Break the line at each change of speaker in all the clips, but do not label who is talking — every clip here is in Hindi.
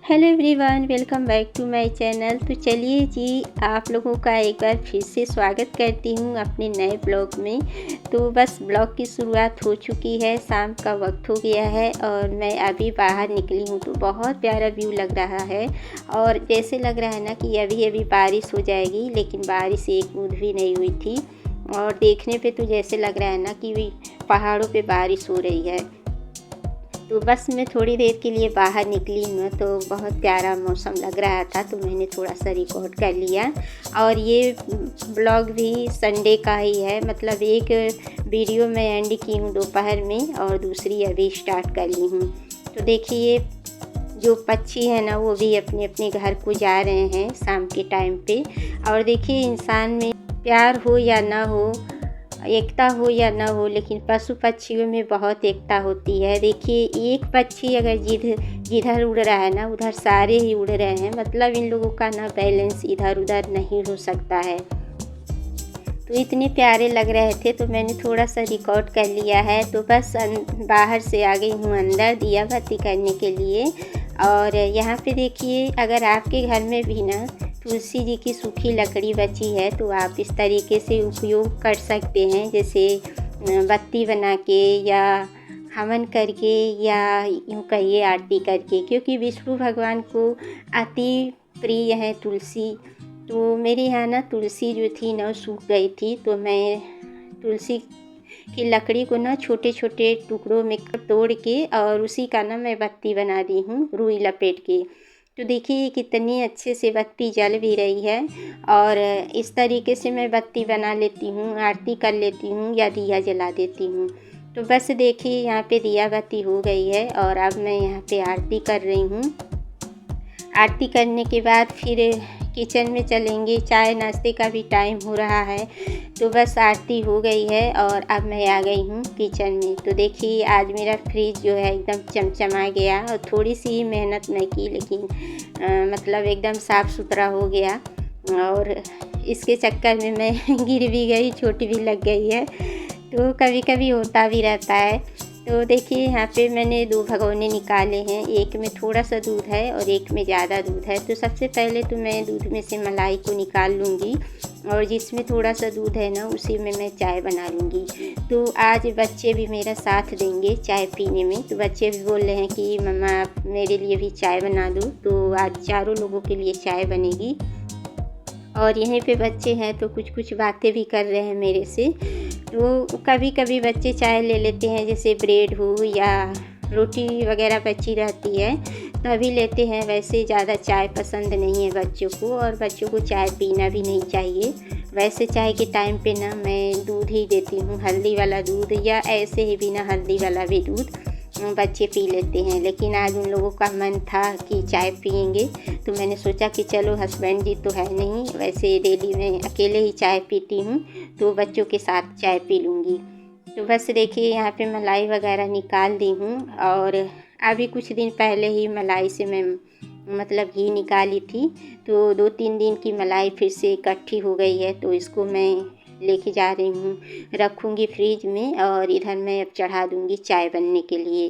Hello everyone, welcome back to my channel. तो चलिए जी, आप लोगों का एक बार फिर से स्वागत करती हूँ अपने नए ब्लॉग में। तो बस ब्लॉग की शुरुआत हो चुकी है, शाम का वक्त हो गया है और मैं अभी बाहर निकली हूँ। तो बहुत प्यारा व्यू लग रहा है और जैसे लग रहा है ना कि अभी अभी बारिश हो जाएगी, लेकिन बारिश एक बूंद भी नहीं हुई थी। और देखने पे तो जैसे लग रहा है ना कि पहाड़ों पे बारिश हो रही है। तो बस मैं थोड़ी देर के लिए बाहर निकली हूँ, तो बहुत प्यारा मौसम लग रहा था, तो मैंने थोड़ा सा रिकॉर्ड कर लिया। और ये ब्लॉग भी संडे का ही है, मतलब एक वीडियो मैं एंड की हूँ दोपहर में और दूसरी अभी स्टार्ट कर ली हूँ। तो देखिए, जो पक्षी है ना वो भी अपने अपने घर को जा रहे हैं शाम के टाइम पे। और देखिए, इंसान में प्यार हो या ना हो, एकता हो या ना हो, लेकिन पशु पक्षियों में बहुत एकता होती है। देखिए, एक पक्षी अगर जिधर उड़ रहा है ना उधर सारे ही उड़ रहे हैं, मतलब इन लोगों का ना बैलेंस इधर उधर नहीं हो सकता है। तो इतने प्यारे लग रहे थे, तो मैंने थोड़ा सा रिकॉर्ड कर लिया है। तो बस बाहर से आ गई हूँ अंदर दिया बत्ती करने के लिए। और यहाँ पे देखिए, अगर आपके घर में भी ना तुलसी जी की सूखी लकड़ी बची है तो आप इस तरीके से उपयोग कर सकते हैं, जैसे बत्ती बना के या हवन करके या यूँ कहिए आरती करके, क्योंकि विष्णु भगवान को अति प्रिय है तुलसी। तो मेरे यहाँ ना तुलसी जो थी ना सूख गई थी, तो मैं तुलसी की लकड़ी को ना छोटे छोटे टुकड़ों में तोड़ के और उसी का ना मैं बत्ती बना दी हूँ रुई लपेट के। तो देखिए कितनी अच्छे से बत्ती जल भी रही है। और इस तरीके से मैं बत्ती बना लेती हूँ, आरती कर लेती हूँ या दिया जला देती हूँ। तो बस देखिए, यहाँ पे दिया बत्ती हो गई है और अब मैं यहाँ पे आरती कर रही हूँ। आरती करने के बाद फिर किचन में चलेंगे, चाय नाश्ते का भी टाइम हो रहा है। तो बस आरती हो गई है और अब मैं आ गई हूँ किचन में। तो देखिए, आज मेरा फ्रिज जो है एकदम चमचमा गया और थोड़ी सी मेहनत मैं की, लेकिन मतलब एकदम साफ़ सुथरा हो गया। और इसके चक्कर में मैं गिर भी गई, चोट भी लग गई है, तो कभी कभी होता भी रहता है। तो देखिए, यहाँ पे मैंने 2 भगोने निकाले हैं, एक में थोड़ा सा दूध है और एक में ज़्यादा दूध है। तो सबसे पहले तो मैं दूध में से मलाई को निकाल लूँगी और जिसमें थोड़ा सा दूध है ना उसी में मैं चाय बना लूँगी। तो आज बच्चे भी मेरा साथ देंगे चाय पीने में। तो बच्चे भी बोल रहे हैं कि मम्मा आप मेरे लिए भी चाय बना दो। तो आज चारों लोगों के लिए चाय बनेगी। और यहीं पे बच्चे हैं तो कुछ कुछ बातें भी कर रहे हैं मेरे से। तो कभी कभी बच्चे चाय ले लेते हैं, जैसे ब्रेड हो या रोटी वगैरह बची रहती है तभी लेते हैं। वैसे ज़्यादा चाय पसंद नहीं है बच्चों को, और बच्चों को चाय पीना भी नहीं चाहिए। वैसे चाय के टाइम पे ना मैं दूध ही देती हूँ, हल्दी वाला दूध, या ऐसे ही बिना हल्दी वाला भी दूध बच्चे पी लेते हैं। लेकिन आज उन लोगों का मन था कि चाय पियेंगे, तो मैंने सोचा कि चलो, हस्बैंड जी तो है नहीं, वैसे डेली मैं अकेले ही चाय पीती हूँ, तो बच्चों के साथ चाय पी लूँगी। तो बस देखिए, यहाँ पे मलाई वगैरह निकाल दी हूँ। और अभी कुछ दिन पहले ही मलाई से मैं मतलब घी निकाली थी, तो 2-3 दिन की मलाई फिर से इकट्ठी हो गई है। तो इसको मैं लेके जा रही हूँ, रखूँगी फ्रिज में, और इधर मैं अब चढ़ा दूँगी चाय बनने के लिए।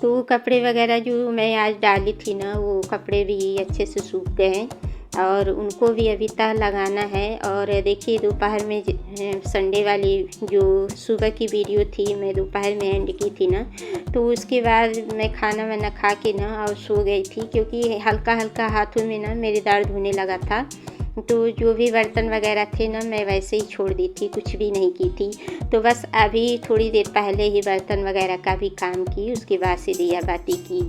तो कपड़े वगैरह जो मैं आज डाली थी ना, वो कपड़े भी अच्छे से सूख गए हैं और उनको भी अभी तह लगाना है। और देखिए, दोपहर में संडे वाली जो सुबह की वीडियो थी मैं दोपहर में एंड की थी ना, तो उसके बाद मैं खाना वाना खा के ना और सो गई थी, क्योंकि हल्का हल्का हाथों में ना मेरे दर्द होने लगा था। तो जो भी बर्तन वगैरह थे ना मैं वैसे ही छोड़ दी थी, कुछ भी नहीं की थी। तो बस अभी थोड़ी देर पहले ही बर्तन वगैरह का भी काम की, उसके बाद से दिया बाती की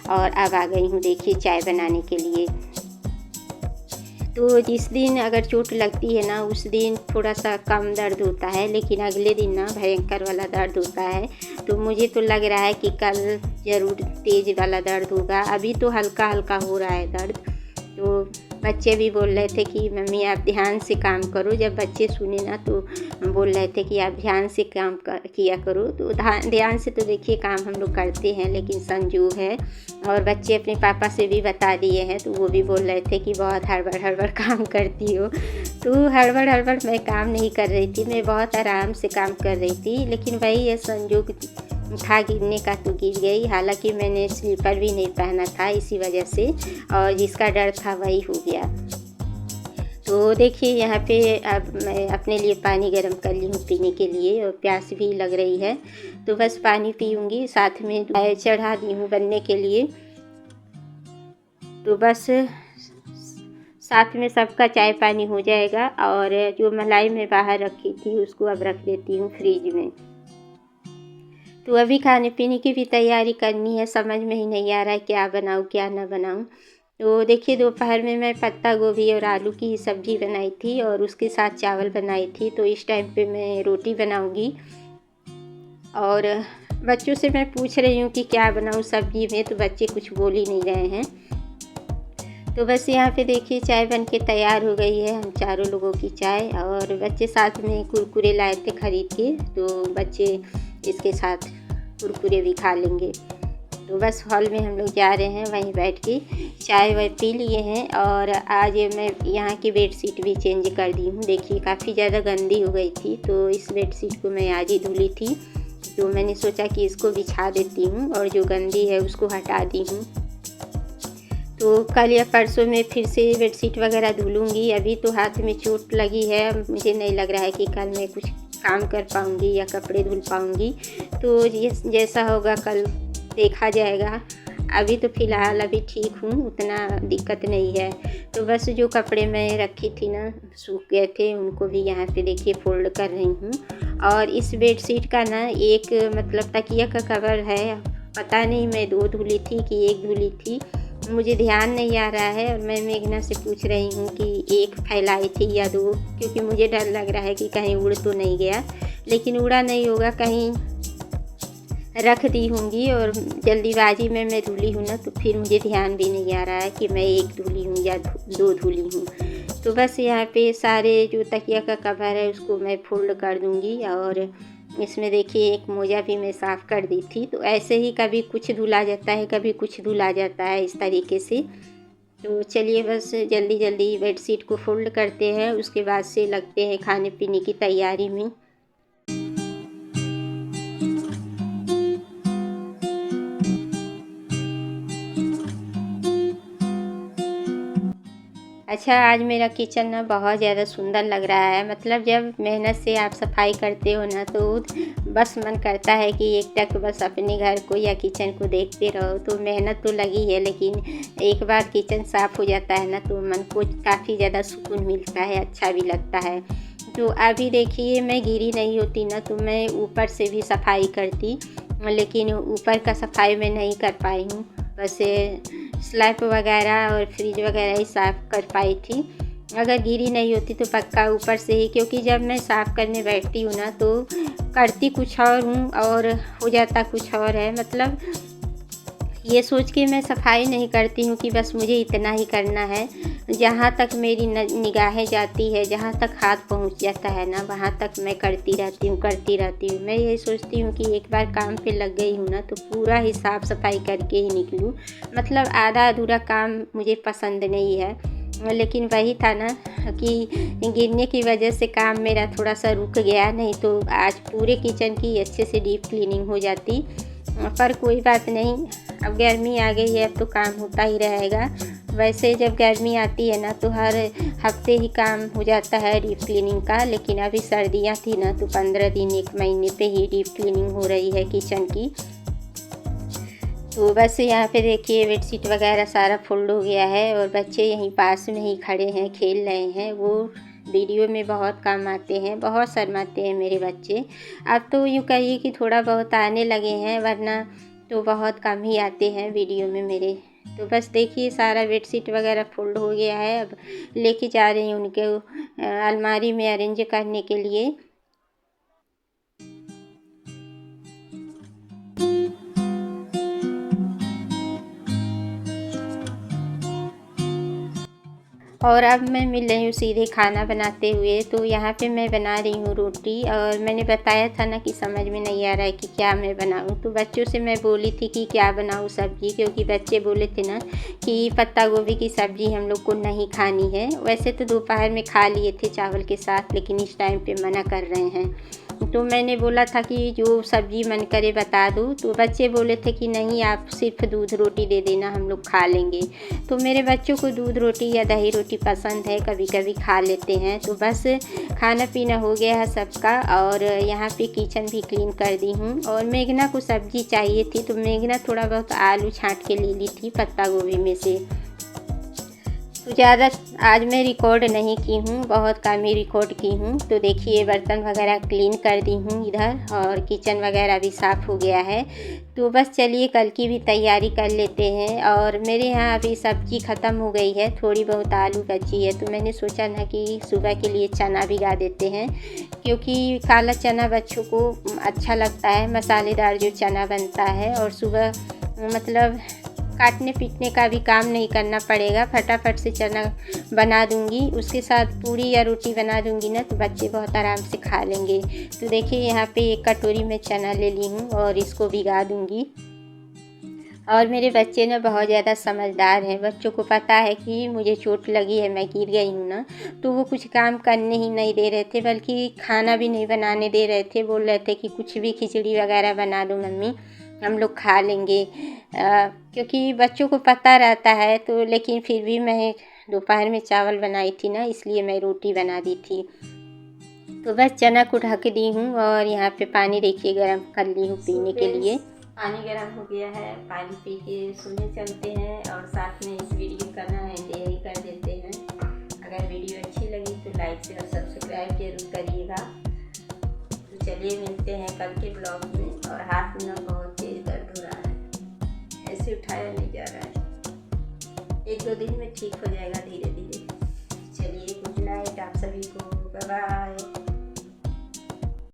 और अब आ गई हूँ देखिए चाय बनाने के लिए। तो जिस दिन अगर चोट लगती है ना उस दिन थोड़ा सा कम दर्द होता है, लेकिन अगले दिन ना भयंकर वाला दर्द होता है। तो मुझे तो लग रहा है कि कल ज़रूर तेज़ वाला दर्द होगा। अभी तो हल्का हल्का हो रहा है दर्द। तो बच्चे भी बोल रहे थे कि मम्मी आप ध्यान से काम करो। जब बच्चे सुने ना तो बोल रहे थे कि आप ध्यान से काम किया करो। तो ध्यान से तो देखिए काम हम लोग करते हैं, लेकिन संजोग है और बच्चे अपने पापा से भी बता दिए हैं तो वो भी बोल रहे थे कि बहुत हड़बड़ हड़बड़ काम करती हो। तो हड़बड़ हड़बड़ मैं काम नहीं कर रही थी, मैं बहुत आराम से काम कर रही थी, लेकिन वही ये संजोग था गिरने का तो गिर गई। हालांकि मैंने स्लीपर भी नहीं पहना था इसी वजह से, और जिसका डर था वही हो गया। तो देखिए यहाँ पे अब मैं अपने लिए पानी गर्म कर ली हूँ पीने के लिए, और प्यास भी लग रही है तो बस पानी पीऊँगी। साथ में चाय चढ़ा दी हूँ बनने के लिए, तो बस साथ में सबका चाय पानी हो जाएगा। और जो मलाई मैं बाहर रखी थी उसको अब रख देती हूँ फ्रिज में। तो अभी खाने पीने की भी तैयारी करनी है, समझ में ही नहीं आ रहा है क्या बनाऊँ क्या ना बनाऊँ। तो देखिए दोपहर में मैं पत्ता गोभी और आलू की सब्ज़ी बनाई थी और उसके साथ चावल बनाई थी। तो इस टाइम पे मैं रोटी बनाऊँगी। और बच्चों से मैं पूछ रही हूँ कि क्या बनाऊँ सब्ज़ी में, तो बच्चे कुछ बोल ही नहीं रहे हैं। तो बस यहाँ पे देखिए चाय बन के तैयार हो गई है, हम चारों लोगों की चाय। और बच्चे साथ में कुरकुरे लाए थे ख़रीद के, तो बच्चे इसके साथ कुरकुरे भी खा लेंगे। तो बस हॉल में हम लोग जा रहे हैं, वहीं बैठ के चाय वाय पी लिए हैं। और आज मैं यहाँ की बेडशीट भी चेंज कर दी हूँ। देखिए काफ़ी ज़्यादा गंदी हो गई थी, तो इस बेडशीट को मैं आज ही धुली थी। तो मैंने सोचा कि इसको बिछा देती हूँ और जो गंदी है उसको हटा दी हूँ। तो कल या परसों में फिर से बेडशीट वगैरह धुलूँगी। अभी तो हाथ में चोट लगी है, मुझे नहीं लग रहा है कि कल मैं कुछ काम कर पाऊँगी या कपड़े धुल पाऊँगी। तो जैसा होगा कल देखा जाएगा। अभी तो फ़िलहाल अभी ठीक हूँ, उतना दिक्कत नहीं है। तो बस जो कपड़े मैं रखी थी ना सूख गए थे, उनको भी यहाँ पे देखिए फ़ोल्ड कर रही हूँ। और इस बेडशीट का ना एक मतलब तकिया का कवर है, पता नहीं मैं 2 धुली थी कि 1 धुली थी, मुझे ध्यान नहीं आ रहा है। और मैं मेघना से पूछ रही हूँ कि 1 फैलाई थी या 2, क्योंकि मुझे डर लग रहा है कि कहीं उड़ तो नहीं गया। लेकिन उड़ा नहीं होगा, कहीं रख दी होंगी और जल्दीबाजी में मैं धुली हूँ ना, तो फिर मुझे ध्यान भी नहीं आ रहा है कि मैं 1 धुली हूँ या 2 धुली हूँ। तो बस यहाँ पे सारे जो तकिया का कवर है उसको मैं फोल्ड कर दूँगी। और इसमें देखिए एक मोजा भी मैं साफ़ कर दी थी। तो ऐसे ही कभी कुछ धुला जाता है, कभी कुछ धुला जाता है इस तरीके से। तो चलिए बस जल्दी जल्दी बेडशीट को फोल्ड करते हैं, उसके बाद से लगते हैं खाने पीने की तैयारी में। अच्छा, आज मेरा किचन ना बहुत ज़्यादा सुंदर लग रहा है। मतलब जब मेहनत से आप सफाई करते हो ना, तो बस मन करता है कि एकटक बस अपने घर को या किचन को देखते रहो। तो मेहनत तो लगी है, लेकिन एक बार किचन साफ़ हो जाता है ना तो मन को काफ़ी ज़्यादा सुकून मिलता है, अच्छा भी लगता है। तो अभी देखिए मैं गीली नहीं होती ना तो मैं ऊपर से भी सफाई करती, लेकिन ऊपर का सफाई मैं नहीं कर पाई हूँ। बस स्लैब वगैरह और फ्रिज वगैरह ही साफ़ कर पाई थी। अगर गीली नहीं होती तो पक्का ऊपर से ही, क्योंकि जब मैं साफ़ करने बैठती हूँ ना तो करती कुछ और हूँ और हो जाता कुछ और है। मतलब ये सोच के मैं सफाई नहीं करती हूँ कि बस मुझे इतना ही करना है। जहाँ तक मेरी निगाहें जाती है, जहाँ तक हाथ पहुँच जाता है ना, वहाँ तक मैं करती रहती हूँ। मैं यही सोचती हूँ कि एक बार काम पे लग गई हूँ ना तो पूरा ही साफ़ सफाई करके ही निकलूँ। मतलब आधा अधूरा काम मुझे पसंद नहीं है। लेकिन वही था ना कि गिरने की वजह से काम मेरा थोड़ा सा रुक गया, नहीं तो आज पूरे किचन की अच्छे से डीप क्लीनिंग हो जाती। पर कोई बात नहीं, अब गर्मी आ गई है, अब तो काम होता ही रहेगा। वैसे जब गर्मी आती है ना तो हर हफ्ते ही काम हो जाता है डीप क्लीनिंग का, लेकिन अभी सर्दियाँ थी ना तो 15 दिन 1 महीने पे ही डीप क्लीनिंग हो रही है किचन की। तो बस यहाँ पे देखिए बेडशीट वगैरह सारा फोल्ड हो गया है और बच्चे यहीं पास में ही खड़े हैं, खेल रहे हैं। वो वीडियो में बहुत काम आते हैं, बहुत शर्माते हैं मेरे बच्चे। अब तो यूँ कहिए कि थोड़ा बहुत आने लगे हैं, वरना तो बहुत कम ही आते हैं वीडियो में मेरे। तो बस देखिए सारा बेडशीट वगैरह फोल्ड हो गया है। अब लेके जा रही हूँ उनके अलमारी में अरेंज करने के लिए। और अब मैं मिल रही हूँ सीधे खाना बनाते हुए। तो यहाँ पे मैं बना रही हूँ रोटी, और मैंने बताया था ना कि समझ में नहीं आ रहा है कि क्या मैं बनाऊँ। तो बच्चों से मैं बोली थी कि क्या बनाऊँ सब्ज़ी, क्योंकि बच्चे बोले थे ना कि पत्ता गोभी की सब्ज़ी हम लोग को नहीं खानी है। वैसे तो दोपहर में खा लिए थे चावल के साथ, लेकिन इस टाइम पे मना कर रहे हैं। तो मैंने बोला था कि जो सब्ज़ी मन करे बता दो। तो बच्चे बोले थे कि नहीं, आप सिर्फ दूध रोटी दे देना, हम लोग खा लेंगे। तो मेरे बच्चों को दूध रोटी या दही रोटी पसंद है, कभी कभी खा लेते हैं। तो बस खाना पीना हो गया है सबका, और यहाँ पे किचन भी क्लीन कर दी हूँ। और मेघना को सब्ज़ी चाहिए थी, तो मेघना थोड़ा बहुत आलू छाँट के ले ली थी पत्ता गोभी में से। तो ज़्यादा आज मैं रिकॉर्ड नहीं की हूँ, बहुत कम ही रिकॉर्ड की हूँ। तो देखिए बर्तन वगैरह क्लीन कर दी हूँ इधर, और किचन वगैरह भी साफ़ हो गया है। तो बस चलिए कल की भी तैयारी कर लेते हैं। और मेरे यहाँ अभी सब्ज़ी ख़त्म हो गई है, थोड़ी बहुत आलू बची है। तो मैंने सोचा ना कि सुबह के लिए चना भिगा देते हैं, क्योंकि काला चना बच्चों को अच्छा लगता है, मसालेदार जो चना बनता है। और सुबह मतलब काटने पीटने का भी काम नहीं करना पड़ेगा, फटाफट से चना बना दूंगी। उसके साथ पूरी या रोटी बना दूंगी ना, तो बच्चे बहुत आराम से खा लेंगे। तो देखिए यहाँ पे एक कटोरी में चना ले ली हूँ और इसको भिगा दूंगी। और मेरे बच्चे ना बहुत ज़्यादा समझदार हैं, बच्चों को पता है कि मुझे चोट लगी है, मैं गिर गई हूँ ना। तो वो कुछ काम करने ही नहीं दे रहे थे, बल्कि खाना भी नहीं बनाने दे रहे थे। बोल रहे थे कि कुछ भी खिचड़ी वगैरह बना दो मम्मी, हम लोग खा लेंगे। क्योंकि बच्चों को पता रहता है। तो लेकिन फिर भी मैं दोपहर में चावल बनाई थी ना, इसलिए मैं रोटी बना दी थी। तो बस चना को ढक दी हूँ, और यहाँ पे पानी देखिए गरम कर ली हूँ पीने के लिए। पानी गरम हो गया है, पानी पी के सोने चलते हैं। और साथ में इस वीडियो का ना एंड यही कर देते हैं। अगर वीडियो अच्छी लगी तो लाइक शेयर और सब्सक्राइब जरूर करिएगा। तो चलिए मिलते हैं कल के ब्लॉग में। और हाथ में ना बहुत तेज दर्द हो रहा है, ऐसे उठाया नहीं जा रहा है। 1-2 दिन में ठीक हो जाएगा धीरे धीरे। चलिए गुड नाइट आप सभी को, बाय बाय।